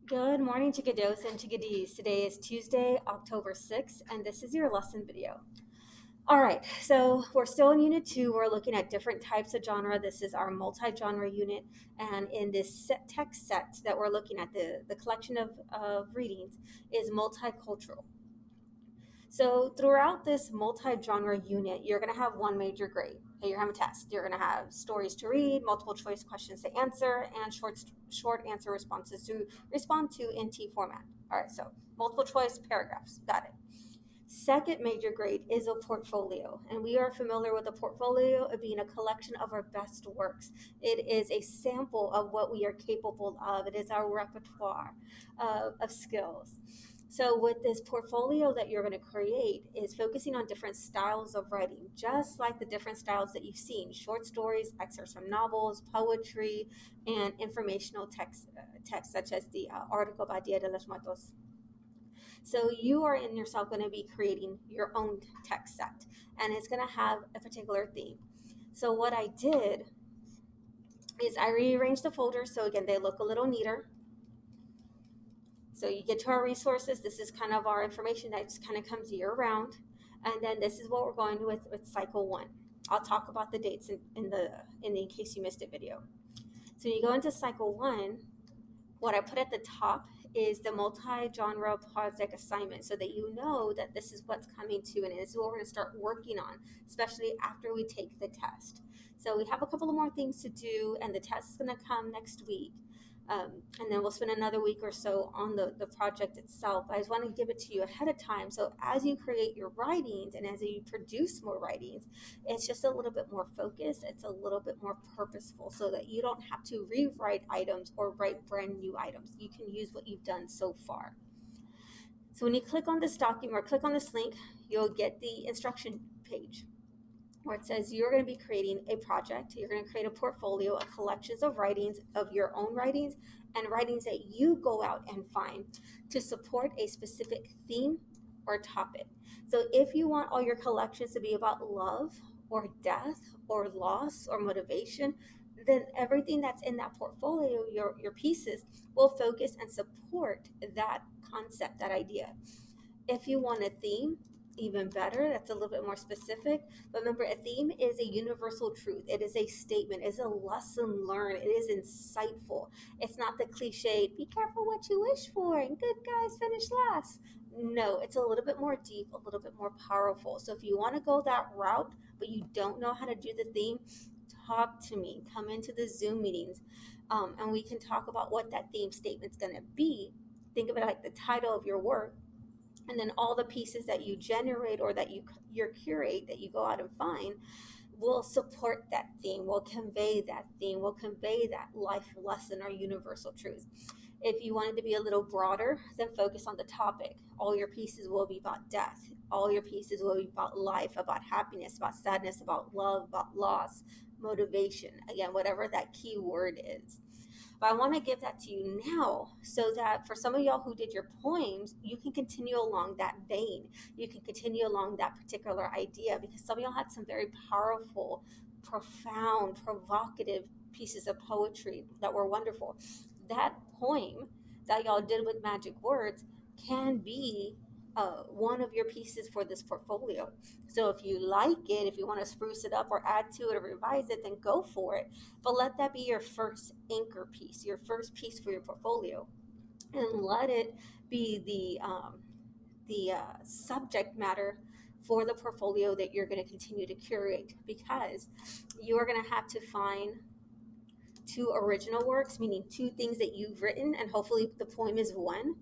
Good morning, Chickados and Chickadees. Today is Tuesday, October 6th, and this is your lesson video. All right, so we're still in Unit 2. We're looking at different types of genre. This is our multi-genre unit, and in this text set that we're looking at, the collection of readings is multicultural. So throughout this multi-genre unit, you're going to have one major grade. Okay, you're going to have a test. You're going to have stories to read, multiple choice questions to answer, and short answer responses to respond to in T format. All right, so multiple choice paragraphs. Got it. Second major grade is a portfolio, and we are familiar with a portfolio of being a collection of our best works. It is a sample of what we are capable of. It is our repertoire of skills. So, with this portfolio that you're going to create, is focusing on different styles of writing, just like the different styles that you've seen: short stories, excerpts from novels, poetry, and informational text such as the article by Dia de los Muertos. So you are in yourself going to be creating your own text set, and it's going to have a particular theme. So what I did is I rearranged the folders so again they look a little neater. So you get to our resources. This is kind of our information that just kind of comes year round, and then this is what we're going with cycle one. I'll talk about the dates in case you missed a video. So you go into cycle one. What I put at the top is the multi-genre project assignment so that you know that this is what's coming to and this is what we're going to start working on, especially after we take the test. So we have a couple of more things to do, and the test is going to come next week. And then we'll spend another week or so on the project itself. I just want to give it to you ahead of time. So as you create your writings and as you produce more writings, it's just a little bit more focused. It's a little bit more purposeful so that you don't have to rewrite items or write brand new items. You can use what you've done so far. So when you click on this document or click on this link, you'll get the instruction page where it says you're going to be creating a project. You're going to create a portfolio of collections of writings, of your own writings, and writings that you go out and find to support a specific theme or topic. So if you want all your collections to be about love or death or loss or motivation, then everything that's in that portfolio, your pieces, will focus and support that concept, that idea. If you want a theme, even better, that's a little bit more specific. But remember, a theme is a universal truth. It is a statement, it is a lesson learned, it is insightful. It's not the cliche, be careful what you wish for, and good guys finish last. No, it's a little bit more deep, a little bit more powerful. So if you want to go that route, but you don't know how to do the theme, talk to me. Come into the Zoom meetings, and we can talk about what that theme statement's going to be. Think of it like the title of your work, and then all the pieces that you generate or that you curate, that you go out and find, will support that theme, will convey that theme, will convey that life lesson or universal truth. If you wanted to be a little broader, then focus on the topic. All your pieces will be about death. All your pieces will be about life, about happiness, about sadness, about love, about loss, motivation. Again, whatever that key word is. But I want to give that to you now so that for some of y'all who did your poems, you can continue along that vein. You can continue along that particular idea because some of y'all had some very powerful, profound, provocative pieces of poetry that were wonderful. That poem that y'all did with magic words can be one of your pieces for this portfolio. So if you like it, if you want to spruce it up or add to it or revise it, then go for it. But let that be your first anchor piece, your first piece for your portfolio, and let it be the subject matter for the portfolio that you're going to continue to curate, because you are going to have to find two original works, meaning two things that you've written, and hopefully the poem is one,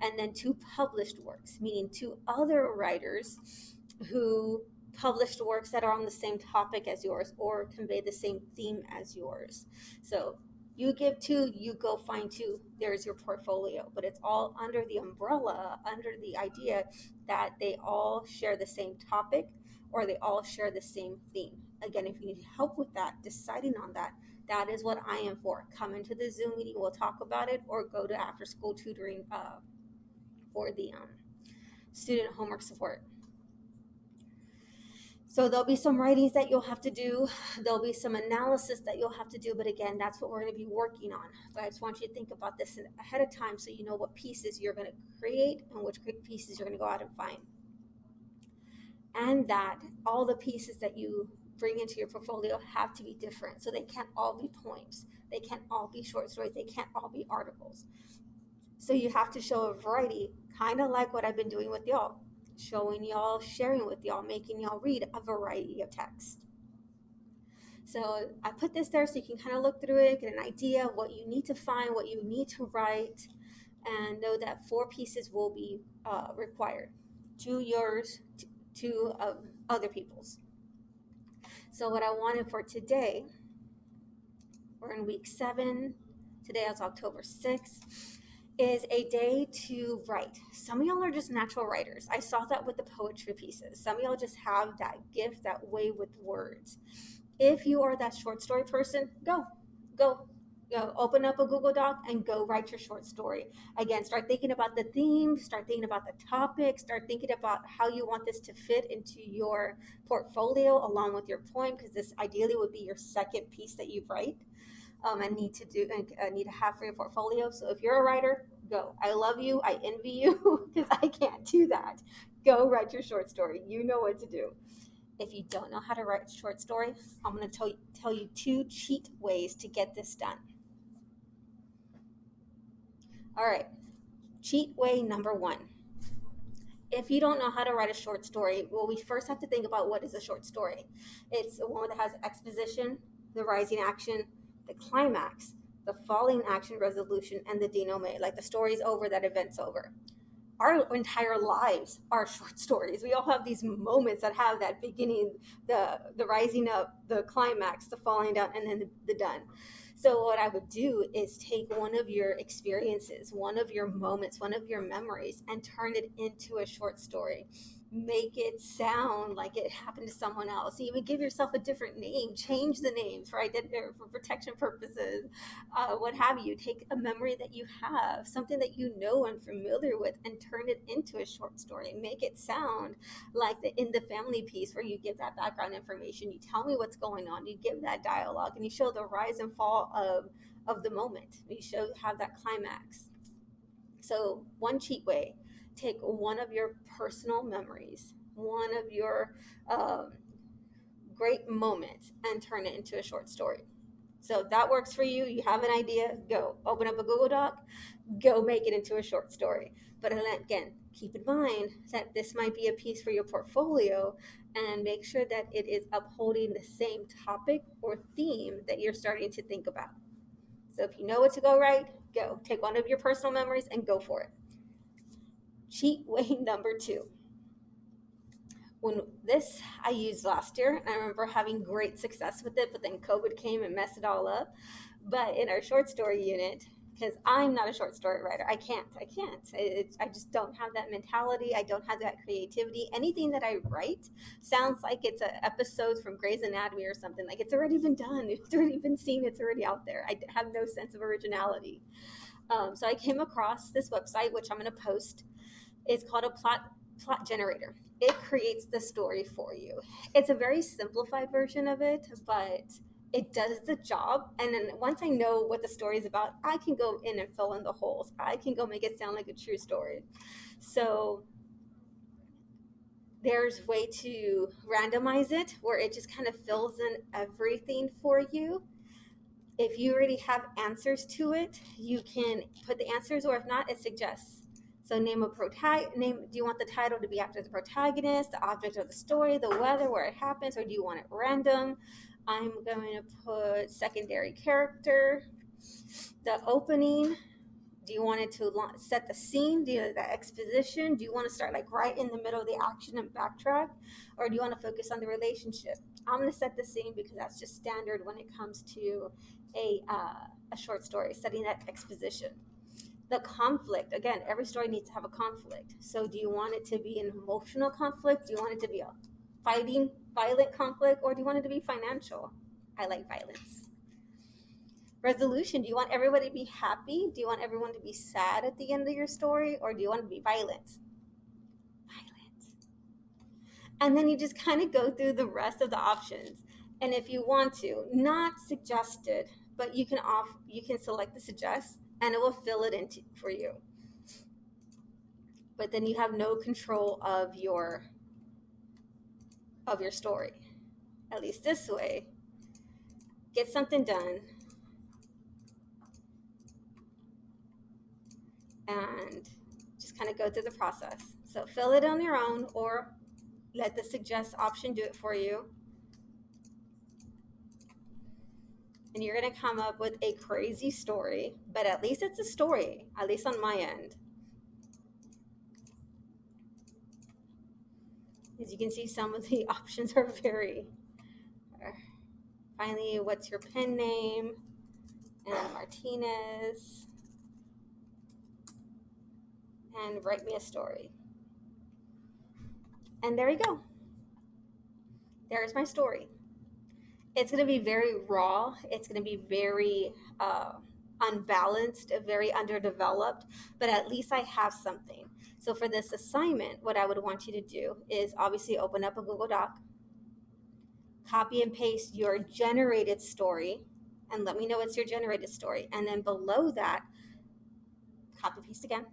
and then two published works, meaning two other writers who published works that are on the same topic as yours or convey the same theme as yours. So you give two, you go find two, there's your portfolio. But it's all under the umbrella, under the idea that they all share the same topic or they all share the same theme. Again, if you need help with that, deciding on that, that is what I am for. Come into the Zoom meeting, we'll talk about it, or go to after school tutoring for the student homework support. So there'll be some writings that you'll have to do. There'll be some analysis that you'll have to do. But again, that's what we're going to be working on. But I just want you to think about this ahead of time so you know what pieces you're going to create and which pieces you're going to go out and find. And that all the pieces that you bring into your portfolio have to be different. So they can't all be poems. They can't all be short stories. They can't all be articles. So you have to show a variety, kind of like what I've been doing with y'all, showing y'all, sharing with y'all, making y'all read a variety of text. So I put this there so you can kind of look through it, get an idea of what you need to find, what you need to write, and know that 4 pieces will be required. 2 yours, 2 of other people's. So what I wanted for today, we're in week 7. Today is October 6th. Is a day to write. Some of y'all are just natural writers. I saw that with the poetry pieces. Some of y'all just have that gift, that way with words. If you are that short story person, go. Open up a Google Doc and go write your short story. Again, start thinking about the theme, start thinking about the topic, start thinking about how you want this to fit into your portfolio along with your poem, because this ideally would be your second piece that you write. And need to have for your portfolio. So if you're a writer, go. I love you. I envy you because I can't do that. Go write your short story. You know what to do. If you don't know how to write a short story, I'm going to tell you 2 cheat ways to get this done. All right. Cheat way number 1. If you don't know how to write a short story, well, we first have to think about what is a short story. It's one that has exposition, the rising action, the climax, the falling action resolution, and the denouement. Like the story's over, that event's over. Our entire lives are short stories. We all have these moments that have that beginning, the rising up, the climax, the falling down, and then the done. So what I would do is take one of your experiences, one of your moments, one of your memories, and turn it into a short story. Make it sound like it happened to someone else. Even give yourself a different name. Change the names for identity or for protection purposes. What have you? Take a memory that you have, something that you know and familiar with, and turn it into a short story. Make it sound like in the family piece where you give that background information. You tell me what's going on. You give that dialogue, and you show the rise and fall of the moment. You have that climax. So one cheat way: take one of your personal memories, one of your great moments, and turn it into a short story. So if that works for you, you have an idea, go open up a Google Doc, go make it into a short story. But again, keep in mind that this might be a piece for your portfolio, and make sure that it is upholding the same topic or theme that you're starting to think about. So if you know what to go write, go. Take one of your personal memories and go for it. Cheat way number 2. When this I used last year, and I remember having great success with it, but then COVID came and messed it all up. But in our short story unit, because I'm not a short story writer, I can't. I just don't have that mentality. I don't have that creativity. Anything that I write sounds like it's an episode from Grey's Anatomy or something. Like it's already been done. It's already been seen. It's already out there. I have no sense of originality. So I came across this website, which I'm going to post. It's called a plot generator. It creates the story for you. It's a very simplified version of it, but it does the job. And then once I know what the story is about, I can go in and fill in the holes. I can go make it sound like a true story. So there's a way to randomize it where it just kind of fills in everything for you. If you already have answers to it, you can put the answers, or if not, it suggests. So name a name. Do you want the title to be after the protagonist, the object of the story, the weather, where it happens, or do you want it random? I'm going to put secondary character, the opening. Do you want it to set the scene? Do you the exposition? Do you want to start like right in the middle of the action and backtrack, or do you want to focus on the relationship? I'm going to set the scene because that's just standard when it comes to a short story, setting that exposition. The conflict, again, every story needs to have a conflict. So do you want it to be an emotional conflict? Do you want it to be a violent conflict, or do you want it to be financial? I like violence. Resolution, do you want everybody to be happy? Do you want everyone to be sad at the end of your story, or do you want to be violent? And then you just kind of go through the rest of the options. And if you want to, not suggested, but you can select the suggest and it will fill it in for you. But then you have no control of your story. At least this way, get something done and just kind of go through the process. So fill it on your own or let the suggest option do it for you. And you're going to come up with a crazy story, but at least it's a story, at least on my end. As you can see, some of the options are very. Finally, what's your pen name? And Martinez. And write me a story. And there you go. There's my story. It's going to be very raw. It's going to be very unbalanced, very underdeveloped, but at least I have something. So for this assignment, what I would want you to do is obviously open up a Google Doc, copy and paste your generated story, and let me know it's your generated story. And then below that, copy paste again,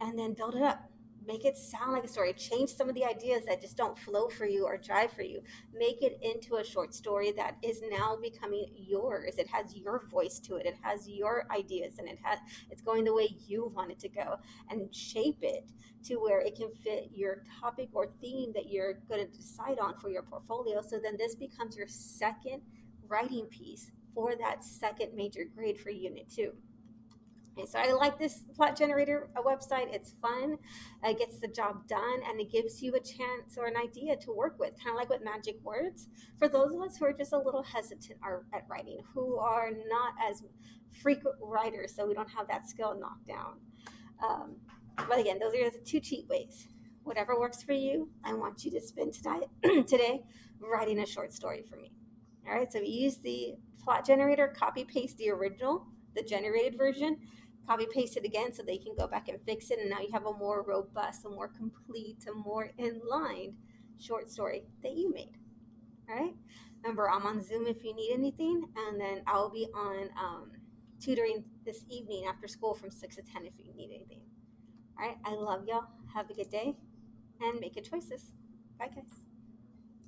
and then build it up. Make it sound like a story. Change some of the ideas that just don't flow for you or drive for you. Make it into a short story that is now becoming yours. It has your voice to it. It has your ideas, and it's going the way you want it to go. And shape it to where it can fit your topic or theme that you're going to decide on for your portfolio. So then this becomes your second writing piece for that second major grade for Unit 2. Okay, so I like this plot generator website. It's fun, it gets the job done, and it gives you a chance or an idea to work with, kind of like with Magic Words. For those of us who are just a little hesitant at writing, who are not as frequent writers, so we don't have that skill knocked down. But again, those are the two cheat ways. Whatever works for you, I want you to spend today writing a short story for me. All right, so we use the plot generator, copy paste the original, the generated version, copy paste it again so they can go back and fix it, and now you have a more robust, a more complete, a more in-line short story that you made. All right, remember, I'm on Zoom if you need anything, and then I'll be on tutoring this evening after school from 6 to 10 if you need anything. All right, I love y'all. Have a good day and make good choices. Bye, guys.